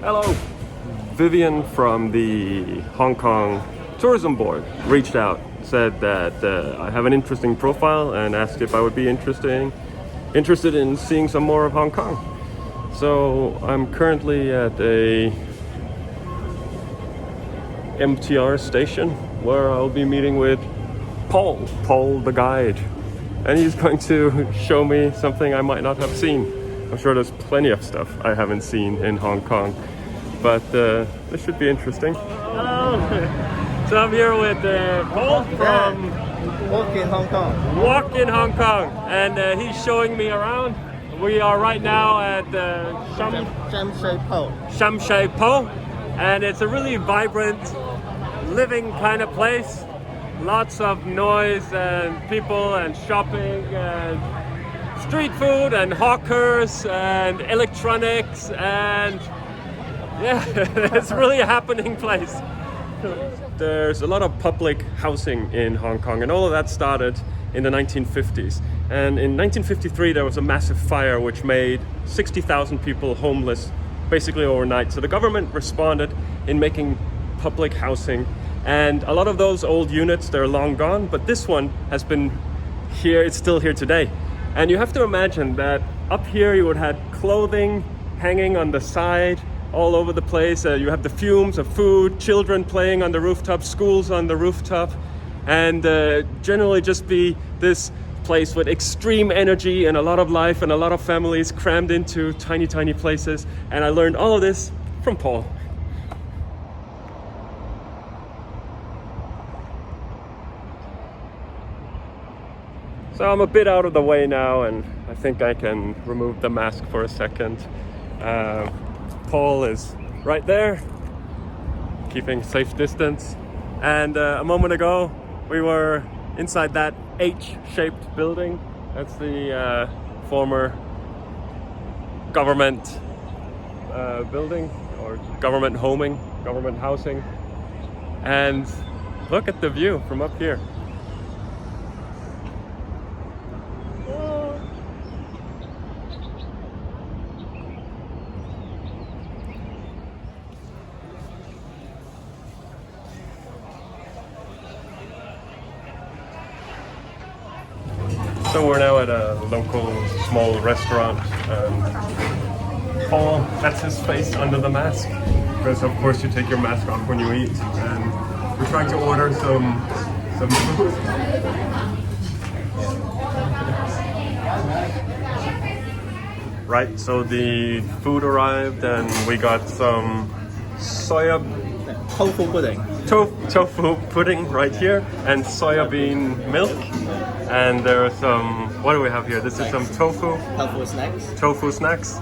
Hello! Vivian from the Hong Kong Tourism Board reached out, said that I have an interesting profile and asked if I would be interested in seeing some more of Hong Kong. So I'm currently at a MTR station where I'll be meeting with Paul the guide, and he's going to show me something I might not have seen. I'm sure there's plenty of stuff I haven't seen in Hong Kong, but this should be interesting. Hello! So I'm here with Paul from Walk in Hong Kong. Walk in Hong Kong, and he's showing me around. We are right now at Sham Shui, and it's a really vibrant, living kind of place. Lots of noise and people and shopping and street food and hawkers and electronics, and yeah, it's really a happening place. There's a lot of public housing in Hong Kong, and all of that started in the 1950s. And in 1953 there was a massive fire which made 60,000 people homeless basically overnight. So the government responded in making public housing, and a lot of those old units, they're long gone, but this one has been here, it's still here today. And you have to imagine that up here you would have clothing hanging on the side all over the place. You have the fumes of food, children playing on the rooftop, schools on the rooftop, and generally just be this place with extreme energy and a lot of life and a lot of families crammed into tiny places. And I learned all of this from Paul. So I'm a bit out of the way now, and I think I can remove the mask for a second. Paul is right there, keeping safe distance. And a moment ago, we were inside that H-shaped building. That's the former government building, or government housing. And look at the view from up here. So we're now at a local small restaurant. Paul has his face under the mask, because of course you take your mask off when you eat. And we're trying to order some food. Right, so the food arrived and we got some soya Tofu pudding. Tofu pudding right here, and soya bean milk. And there are some, what do we have here? This is some tofu snacks.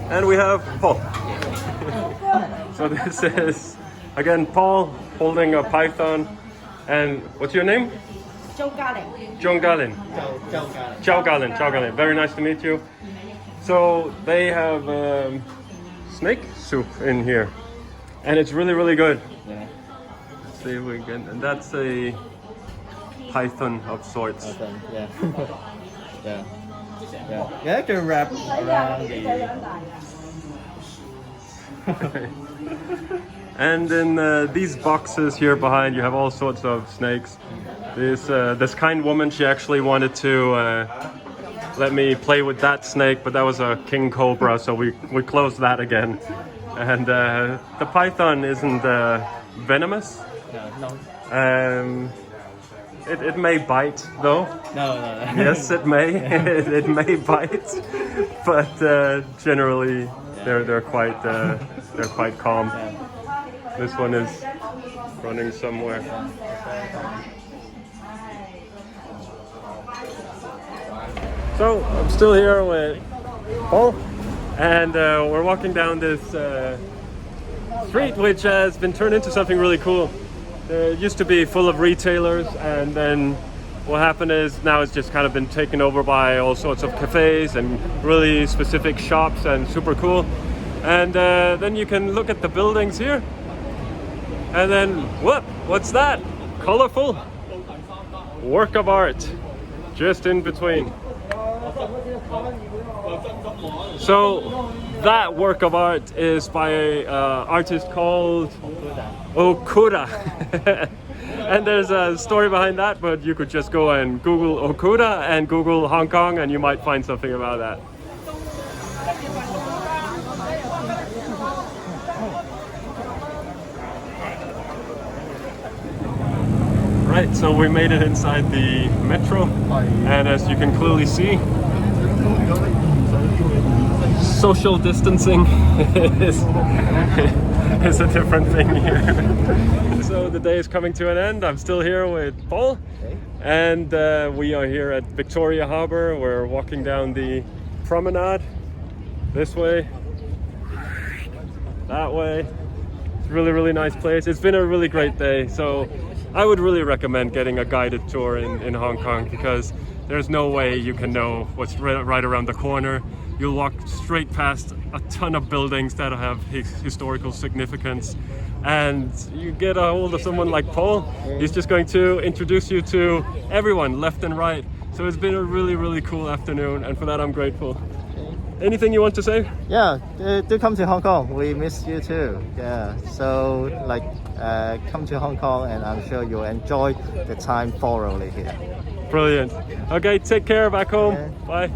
And we have Paul. So this is, again, Paul holding a python. And what's your name? Zhou Galin. Very nice to meet you. So they have snake soup in here. And it's really good. Yeah. Let's see if we can, and that's a python of sorts. Yeah. Yeah, I can wrap around the... And in these boxes here behind, you have all sorts of snakes. This kind woman, she actually wanted to let me play with that snake, but that was a king cobra, so we closed that again. And the python isn't venomous. No. It may bite though. No. Yes, it may. It may bite, but generally they're quite calm. Yeah. This one is running somewhere. So I'm still here with Paul, and we're walking down this street which has been turned into something really cool. It used to be full of retailers, and then what happened is now it's just kind of been taken over by all sorts of cafes and really specific shops, and super cool. And then you can look at the buildings here, and then what's that? Colorful work of art just in between. So that work of art is by an artist called Okuda. And there's a story behind that, but you could just go and Google Okuda and Google Hong Kong and you might find something about that. Right, so we made it inside the metro, and as you can clearly see, social distancing is a different thing here. So the day is coming to an end. I'm still here with Paul, and we are here at Victoria Harbour. We're walking down the promenade, this way, that way. It's a really, really nice place. It's been a really great day, so I would really recommend getting a guided tour in Hong Kong, because there's no way you can know what's right around the corner. You'll walk straight past a ton of buildings that have historical significance, and you get a hold of someone like Paul. He's just going to introduce you to everyone left and right. So it's been a really, really cool afternoon, and for that I'm grateful. Anything you want to say? Yeah, do come to Hong Kong. We miss you too. Yeah, so like come to Hong Kong, and I'm sure you'll enjoy the time thoroughly here. Brilliant. Okay, take care back home. Yeah. Bye.